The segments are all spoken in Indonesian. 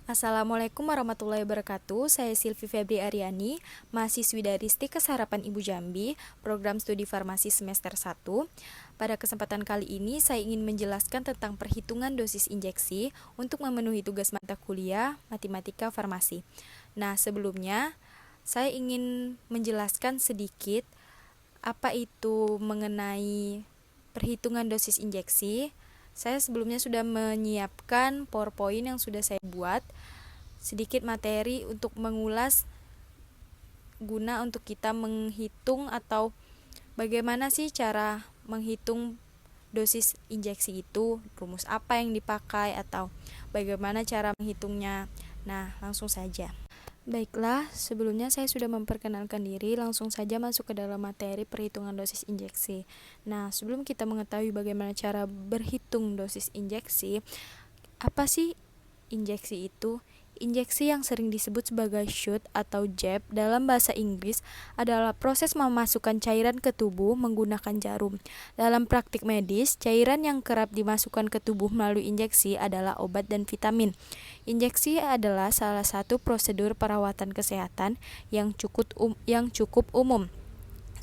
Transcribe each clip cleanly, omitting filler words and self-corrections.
Assalamualaikum warahmatullahi wabarakatuh. Saya Silvi Febri Aryani, mahasiswi dari STIKes Harapan Ibu Jambi, program studi farmasi semester 1. Pada kesempatan kali ini, saya ingin menjelaskan tentang perhitungan dosis injeksi untuk memenuhi tugas mata kuliah Matematika Farmasi. Nah, sebelumnya saya ingin menjelaskan sedikit apa itu mengenai perhitungan dosis injeksi. Saya sebelumnya sudah menyiapkan PowerPoint yang sudah saya buat, sedikit materi untuk mengulas guna untuk kita menghitung atau bagaimana sih cara menghitung dosis injeksi itu, rumus apa yang dipakai atau bagaimana cara menghitungnya. Nah, langsung saja. Baiklah, sebelumnya saya sudah memperkenalkan diri, langsung saja masuk ke dalam materi perhitungan dosis injeksi. Nah, sebelum kita mengetahui bagaimana cara berhitung dosis injeksi, apa sih injeksi itu? Injeksi yang sering disebut sebagai shoot atau jab dalam bahasa Inggris adalah proses memasukkan cairan ke tubuh menggunakan jarum. Dalam praktik medis, cairan yang kerap dimasukkan ke tubuh melalui injeksi adalah obat dan vitamin. Injeksi adalah salah satu prosedur perawatan kesehatan yang cukup umum.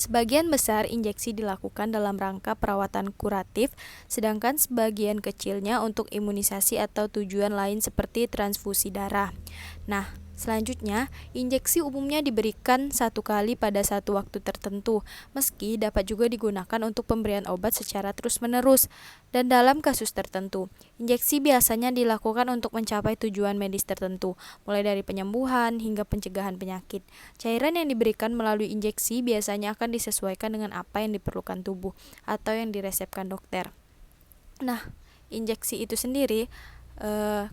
Sebagian besar injeksi dilakukan dalam rangka perawatan kuratif, sedangkan sebagian kecilnya untuk imunisasi atau tujuan lain seperti transfusi darah. Nah, selanjutnya, injeksi umumnya diberikan satu kali pada satu waktu tertentu, meski dapat juga digunakan untuk pemberian obat secara terus-menerus. Dan dalam kasus tertentu, injeksi biasanya dilakukan untuk mencapai tujuan medis tertentu, mulai dari penyembuhan hingga pencegahan penyakit. Cairan yang diberikan melalui injeksi biasanya akan disesuaikan dengan apa yang diperlukan tubuh atau yang diresepkan dokter. Nah, injeksi itu sendiri,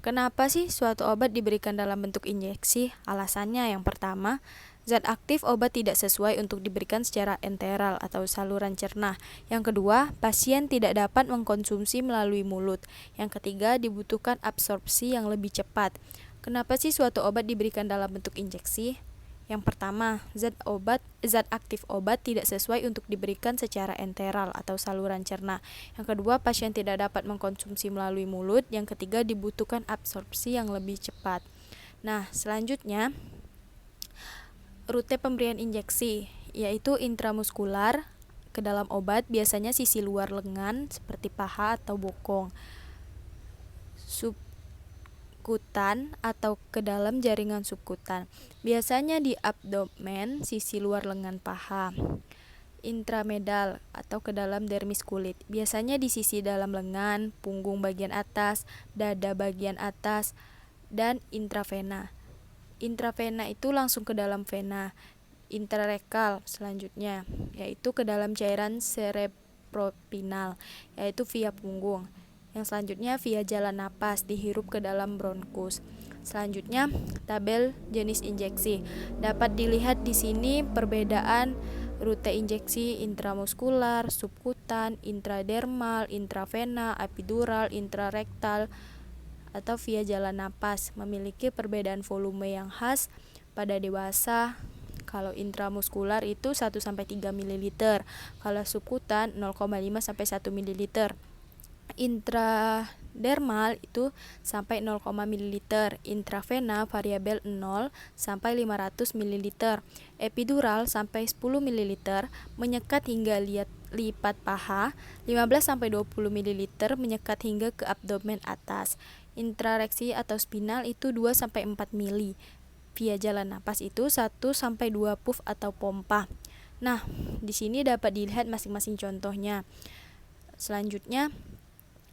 kenapa sih suatu obat diberikan dalam bentuk injeksi? Alasannya yang pertama, zat aktif obat tidak sesuai untuk diberikan secara enteral atau saluran cerna. Yang kedua, pasien tidak dapat mengkonsumsi melalui mulut. Yang ketiga, dibutuhkan absorpsi yang lebih cepat. Kenapa sih suatu obat diberikan dalam bentuk injeksi? Yang pertama, zat aktif obat tidak sesuai untuk diberikan secara enteral atau saluran cerna. Yang kedua, pasien tidak dapat mengkonsumsi melalui mulut. Yang ketiga, dibutuhkan absorpsi yang lebih cepat. Nah, selanjutnya, rute pemberian injeksi, yaitu intramuskular ke dalam obat, biasanya sisi luar lengan seperti paha atau bokong. Subkutan atau ke dalam jaringan subkutan, biasanya di abdomen sisi luar lengan paha. Intramedal atau ke dalam dermis kulit, biasanya di sisi dalam lengan, punggung bagian atas, dada bagian atas, dan intravena. Intravena itu langsung ke dalam vena. Intrarekal selanjutnya, yaitu ke dalam cairan cerebrospinal, yaitu via punggung. Yang selanjutnya via jalan napas, dihirup ke dalam bronkus. Selanjutnya, tabel jenis injeksi. Dapat dilihat di sini perbedaan rute injeksi intramuskular, subkutan, intradermal, intravena, epidural, intrarektal, atau via jalan napas. Memiliki perbedaan volume yang khas pada dewasa. Kalau intramuskular itu 1-3 ml, kalau subkutan 0,5 sampai 1 ml. Intradermal itu sampai 0, ml, intravena variabel 0 sampai 500 ml, epidural sampai 10 ml, menyekat hingga lipat paha 15 sampai 20 ml, menyekat hingga ke abdomen atas. Intrareksi atau spinal itu 2 sampai 4 ml. Via jalan napas itu 1 sampai 2 puff atau pompa. Nah, di sini dapat dilihat masing-masing contohnya. Selanjutnya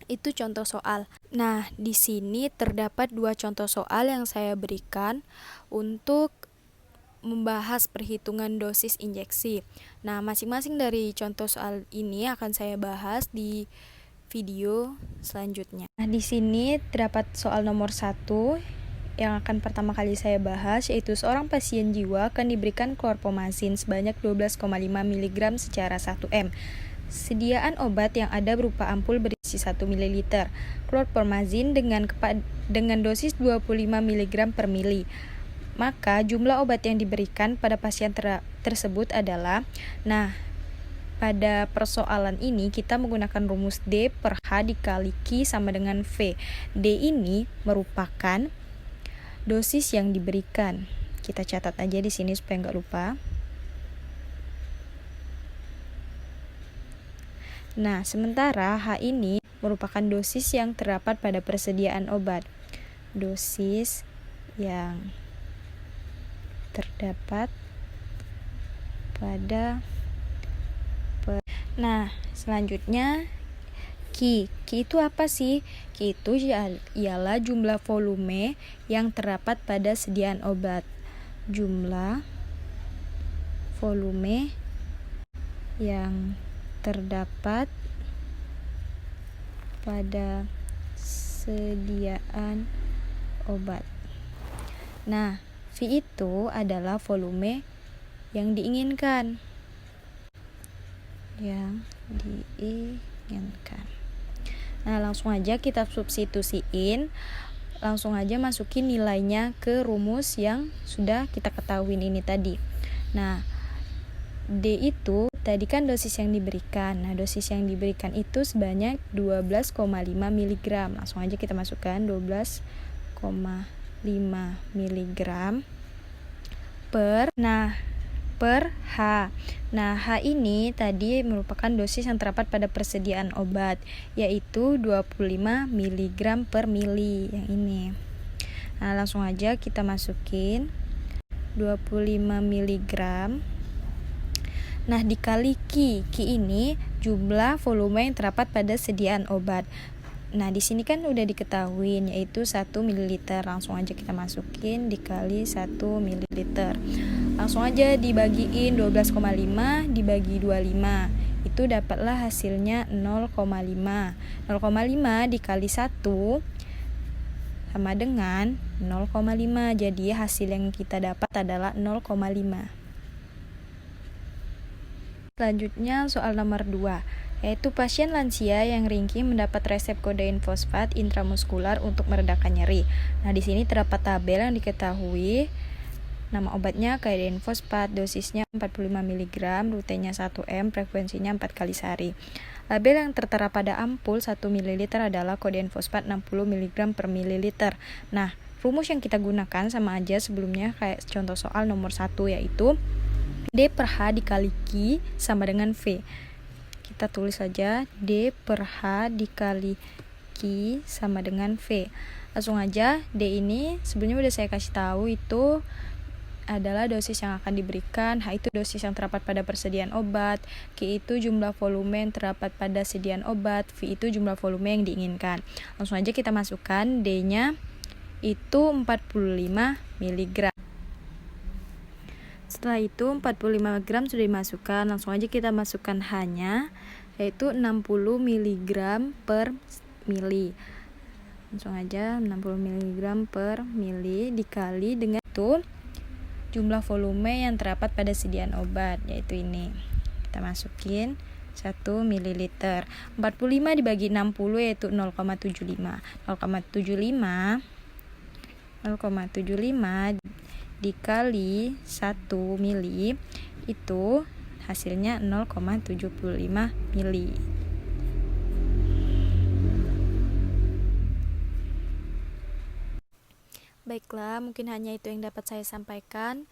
itu contoh soal. Nah, di sini terdapat 2 contoh soal yang saya berikan untuk membahas perhitungan dosis injeksi. Nah, masing-masing dari contoh soal ini akan saya bahas di video selanjutnya. Nah, di sini terdapat soal nomor 1 yang akan pertama kali saya bahas, yaitu seorang pasien jiwa akan diberikan chlorpromazine sebanyak 12,5 mg secara 1 m. Sediaan obat yang ada berupa ampul berisi 1 ml chlorpromazine dengan dosis 25 mg per mili. Maka jumlah obat yang diberikan pada pasien tersebut adalah, nah, pada persoalan ini kita menggunakan rumus D per H dikali Q sama dengan V. D ini merupakan dosis yang diberikan. Kita catat aja di sini supaya nggak lupa. Nah, sementara H ini merupakan dosis yang terdapat pada persediaan obat. Dosis yang terdapat pada Nah, selanjutnya Q itu apa sih? Q itu ialah jumlah volume yang terdapat pada sediaan obat. Jumlah volume yang terdapat pada sediaan obat. Nah, V itu adalah volume yang diinginkan. Nah, langsung aja kita substitusiin. Langsung aja masukin nilainya ke rumus yang sudah kita ketahui ini tadi. Nah, D itu tadi kan dosis yang diberikan. Nah, dosis yang diberikan itu sebanyak 12,5 mg. Langsung aja kita masukkan 12,5 mg per H. Nah, H ini tadi merupakan dosis yang terdapat pada persediaan obat, yaitu 25 mg per mili yang ini. Nah, langsung aja kita masukin 25 mg. Nah, dikali Q ini jumlah volume yang terdapat pada sediaan obat. Nah, di sini kan udah diketahui yaitu 1 ml. Langsung aja kita masukin dikali 1 ml. Langsung aja dibagiin 12,5 dibagi 25. Itu dapatlah hasilnya 0,5. 0,5 dikali 1 sama dengan 0,5. Jadi hasil yang kita dapat adalah 0,5. Selanjutnya soal nomor 2, yaitu pasien lansia yang ringkih mendapat resep kodein fosfat intramuskular untuk meredakan nyeri. Nah, di sini terdapat tabel yang diketahui. Nama obatnya kodein fosfat, dosisnya 45 mg, rutenya 1 m, frekuensinya 4 kali sehari. Label yang tertera pada ampul 1 ml adalah kodein fosfat 60 mg per mililiter. Nah, rumus yang kita gunakan sama aja sebelumnya kayak contoh soal nomor 1, yaitu D per H dikali Q sama dengan V. Kita tulis saja D per H dikali Q sama dengan V. Langsung aja, D ini sebelumnya udah saya kasih tahu itu adalah dosis yang akan diberikan. H itu dosis yang terdapat pada persediaan obat. Q itu jumlah volume yang terdapat pada sediaan obat. V itu jumlah volume yang diinginkan. Langsung aja kita masukkan D-nya itu 45 mg. Setelah itu 45 gram sudah dimasukkan. Langsung aja kita masukkan H-nya, yaitu 60 mg per mili. Langsung aja 60 mg per mili dikali dengan itu jumlah volume yang terdapat pada sediaan obat, yaitu ini. Kita masukin 1 ml. 45 dibagi 60 yaitu 0,75. 0,75 dikali 1 mili itu hasilnya 0,75 mili. Baiklah, mungkin hanya itu yang dapat saya sampaikan.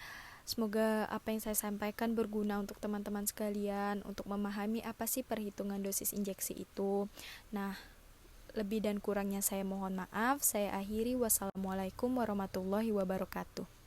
Semoga apa yang saya sampaikan berguna untuk teman-teman sekalian untuk memahami apa sih perhitungan dosis injeksi itu. Nah, lebih dan kurangnya saya mohon maaf. Saya akhiri. Wassalamualaikum warahmatullahi wabarakatuh.